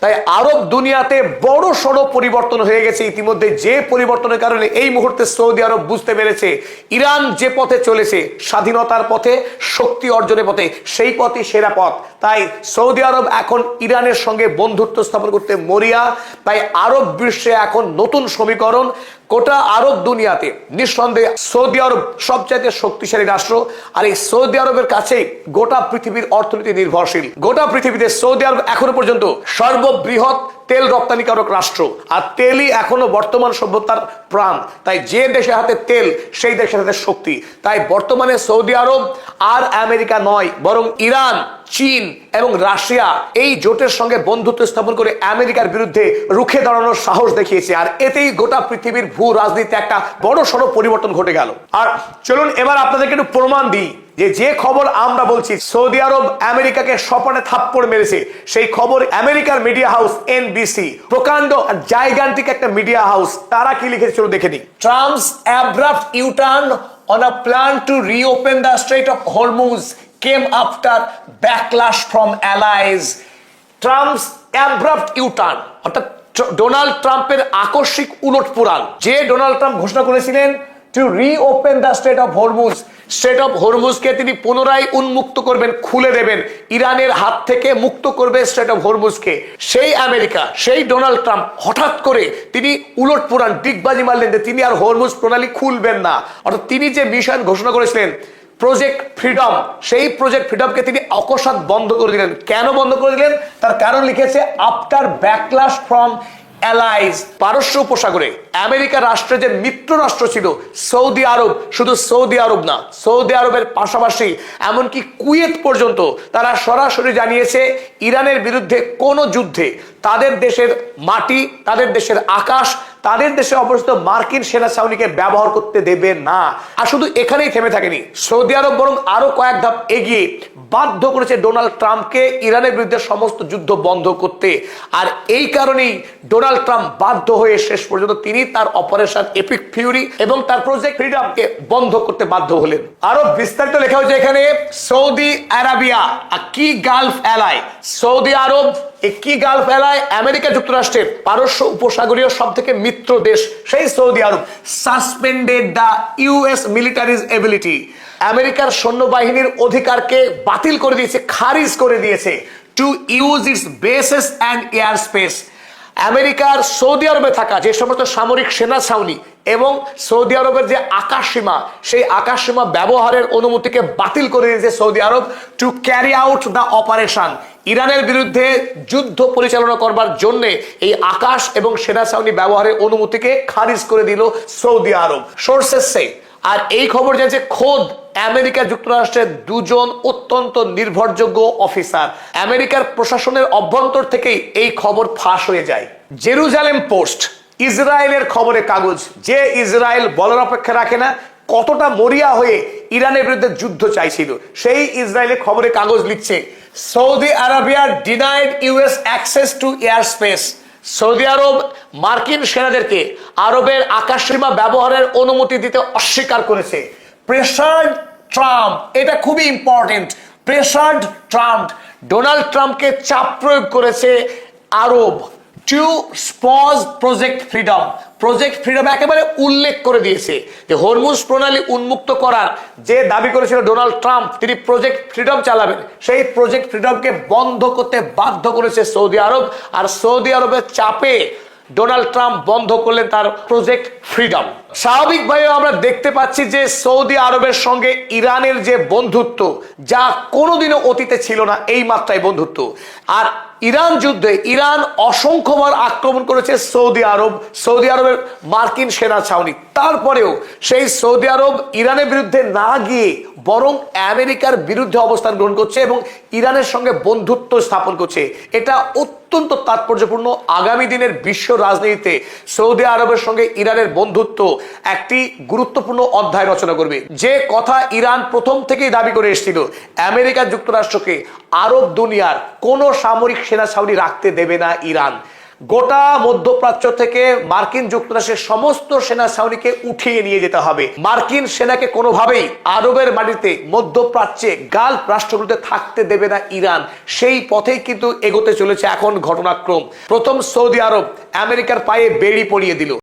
তাই আরব দুনিয়াতে বড় সড়ো পরিবর্তন হয়ে গেছে ইতিমধ্যে, যে পরিবর্তনের কারণে এই মুহূর্তে সৌদি আরব বুঝতে পেরেছে ইরান যে পথে চলেছে, স্বাধীনতার পথে, শক্তি অর্জনের পথে, সেই পথই সেরা পথ। তাই সৌদি আরব এখন ইরানের সঙ্গে বন্ধুত্ব স্থাপন করতে মরিয়া। তাই আরব বিশ্বে এখন নতুন সমীকরণ। গোটা আরব দুনিয়াতে নিঃসন্দেহে সৌদি আরব সবচাইতে শক্তিশালী রাষ্ট্র, আর এই সৌদি আরবের কাছেই গোটা পৃথিবীর অর্থনীতি নির্ভরশীল। গোটা পৃথিবীতে সৌদি আরব এখনো পর্যন্ত সর্ববৃহৎ তেল রপ্তানিকারক রাষ্ট্র, আর তেলই এখনো বর্তমান সভ্যতার প্রাণ। তাই যে দেশের হাতে তেল, সেই দেশের হাতে শক্তি। তাই বর্তমানে সৌদি আরব আর আমেরিকা নয়, বরং ইরান, চীন এবং রাশিয়া এই জোটের সঙ্গে বন্ধুত্ব স্থাপন করে আমেরিকার বিরুদ্ধে রুখে দাঁড়ানোর সাহস দেখিয়েছে। আর এতেই গোটা পৃথিবীর ভূ রাজনীতিতে একটা বড় সড়ো পরিবর্তন ঘটে গেল। আর চলুন এবার আপনাদেরকে একটু প্রমাণ দিই যে খবর আমরা বলছি সৌদি আরব আমেরিকাকে সপানে থাপ্পড় মেরেছে, সেই খবর আমেরিকার মিডিয়া হাউস এনবিসি, প্রকাণ্ড জাইগান্টিক একটা মিডিয়া হাউস, তারা কি লিখেছে চলো দেখে নিই। Trump's abrupt U-turn on a plan to reopen the straight of Hormuz came after backlash from allies. Trump's abrupt U-turn, অর্থাৎ ডোনাল্ড ট্রাম্পের আকস্মিক উলটপুরাণ। যে ডোনাল্ড ট্রাম্প ঘোষণা করেছিলেন to reopen the straight of Hormuz, strait of হরমুজকে তিনি পুনরায় উন্মুক্ত করবেন, খুলে দেবেন, ইরানের হাত থেকে মুক্ত করবে স্ট্রেট অফ হরমুজকে, সেই আমেরিকা, সেই ডোনাল্ড ট্রাম্প হঠাৎ করে তিনি উলটপুরাণ ডিগবাজি মারলেন যে তিনি আর হরমুজ প্রণালী খুলবেন না। অর্থাৎ তিনি যে মিশন ঘোষণা করেছিলেন প্রজেক্ট ফ্রিডম, সেই প্রজেক্ট ফ্রিডমকে তিনি অকস্মাৎ বন্ধ করে দিলেন। কেন বন্ধ করে দিলেন? তার কারণ লিখেছে আফটার ব্যাকলাশ ফ্রম অ্যালাইজ। পারস্য উপসাগরে আমেরিকা রাষ্ট্রের যে মিত্র রাষ্ট্র ছিল সৌদি আরব, শুধু সৌদি আরব না, সৌদি আরবের পাশাপাশি এমনকি কুয়েত পর্যন্ত তারা সরাসরি জানিয়েছে ইরানের বিরুদ্ধে কোনো যুদ্ধে তাদের দেশের মাটি, তাদের দেশের আকাশ, তাদের দেশে অবস্থিত মার্কিন সেনা ছাউনিকে ব্যবহার করতে দেবে না। আর শুধু এখানেই থেমে থাকেনি, সৌদি আরব বরং আরো কয়েক ধাপ এগিয়ে বাধ্য করেছে ডোনাল্ড ট্রাম্পকে ইরানের বিরুদ্ধে সমস্ত যুদ্ধ বন্ধ করতে। আর এই কারণেই ডোনাল্ড ট্রাম্প বাধ্য হয়ে শেষ পর্যন্ত তিনি তার অপারেশন এপিক ফিউরি এবং তার প্রজেক্ট ফ্রিডমকে বন্ধ করতে বাধ্য হলেন। আরো বিস্তারিত লেখা হয়েছে এখানে, সৌদি আরাবিয়া আ কি গালফ অ্যালাই। সৌদি আরব কি গালফ এলায়, আমেরিকা যুক্তরাষ্ট্রের পারস্য উপসাগরীয় সব থেকে মিত্র দেশ সেই Saudi Arab suspended the US military's ability, আমেরিকার সৈন্যবাহিনীর অধিকারকে বাতিল করে দিয়েছে, খারিজ করে দিয়েছে, to use its bases and air space. আমেরিকার সৌদি আরবে থাকা যে সমস্ত সামরিক সেনা ছাউনি এবং সৌদি আরবের যে আকাশ সীমা, সেই আকাশ সীমা ব্যবহারের অনুমতিকে বাতিল করে দিয়েছে Saudi Arab to carry out the operation. ইরানের বিরুদ্ধে যুদ্ধ পরিচালনা করবার জন্য এই আকাশ এবং সেনা ছাউনি ব্যবহারের অনুমতিকে খারিজ করে দিল সৌদি আরব, সোর্সেস সে। আর এই খবর জানছে খোদ আমেরিকা যুক্তরাষ্ট্রের দুজন অত্যন্ত নির্ভরযোগ্য অফিসার। আমেরিকার প্রশাসনের অভ্যন্তর থেকেই এই খবর ফাঁস হয়ে যায়। জেরুজালেম পোস্ট, ইসরায়েলের খবরের কাগজ, যে ইসরায়েল বলার অপেক্ষা রাখে না কতটা মরিয়া হয়ে ইরানের বিরুদ্ধে যুদ্ধ চাইছিল, সেই ইসরায়েলের খবরের কাগজ লিখছে Saudi Arabia denied US access to air space. Saudi Arab মার্কিন সেনাদেরকে আরবের আকাশসীমা ব্যবহারের অনুমতি দিতে অস্বীকার করেছে। প্রেসার্ড ট্রাম্প, এটা খুবই ইম্পর্টেন্ট, প্রেসার্ড ট্রাম্প, ডোনাল্ড ট্রাম্পকে চাপ প্রয়োগ করেছে Arab to pause Project Freedom. Project Freedom একেবারে উল্লেখ করে দিয়েছে যে হরমুজ প্রণালী উন্মুক্ত করার যে দাবি করেছিল ডোনাল্ড ট্রাম্প, তিনি প্রজেক্ট ফ্রিডম চালাবেন, সেই প্রজেক্ট ফ্রিডমকে বন্ধ করতে বাধ্য করেছে সৌদি আরব। আর সৌদি আরবের চাপে ডোনাল্ড ট্রাম্প বন্ধ করলেন তার প্রজেক্ট ফ্রিডম। স্বাভাবিকভাবে আমরা দেখতে পাচ্ছি যে সৌদি আরবের সঙ্গে ইরানের যে বন্ধুত্ব, যা কোনোদিনও অতীতে ছিল না এই মাত্রায় বন্ধুত্ব। আর ইরান যুদ্ধে ইরান অসংখ্যবার আক্রমণ করেছে সৌদি আরব, সৌদি আরবের মার্কিন সেনা ছাউনি। তারপরেও সেই সৌদি আরব ইরানের বিরুদ্ধে না গিয়ে বরং আমেরিকার বিরুদ্ধে অবস্থান গ্রহণ করছে এবং ইরানের সঙ্গে বন্ধুত্ব স্থাপন করছে। এটা অত্যন্ত তাৎপর্যপূর্ণ। আগামী দিনের বিশ্ব রাজনীতিতে সৌদি আরবের সঙ্গে ইরানের বন্ধুত্ব একটি গুরুত্বপূর্ণ অধ্যায় রচনা করবে। যে কথা ইরান প্রথম থেকেই দাবি করে এসেছিল, আমেরিকা যুক্তরাষ্ট্রকে আরব দুনিয়ার কোনো সামরিক সেনা ছাউনি রাখতে দেবে না ইরান। গোটা মধ্যপ্রাচ্য থেকে মার্কিন যুক্তরাষ্ট্রের সমস্ত সেনা ছাউনিকে উঠিয়ে নিয়ে যেতে হবে। মার্কিন সেনাকে কোনোভাবেই আরবের মাটিতে, মধ্যপ্রাচ্যে, গালফ রাষ্ট্রগুলোতে থাকতে দেবে না ইরান। সেই পথেই কিন্তু এগোতে চলেছে এখন ঘটনাক্রম। প্রথম সৌদি আরব আমেরিকার পায়ে বেড়ি পরিয়ে দিল।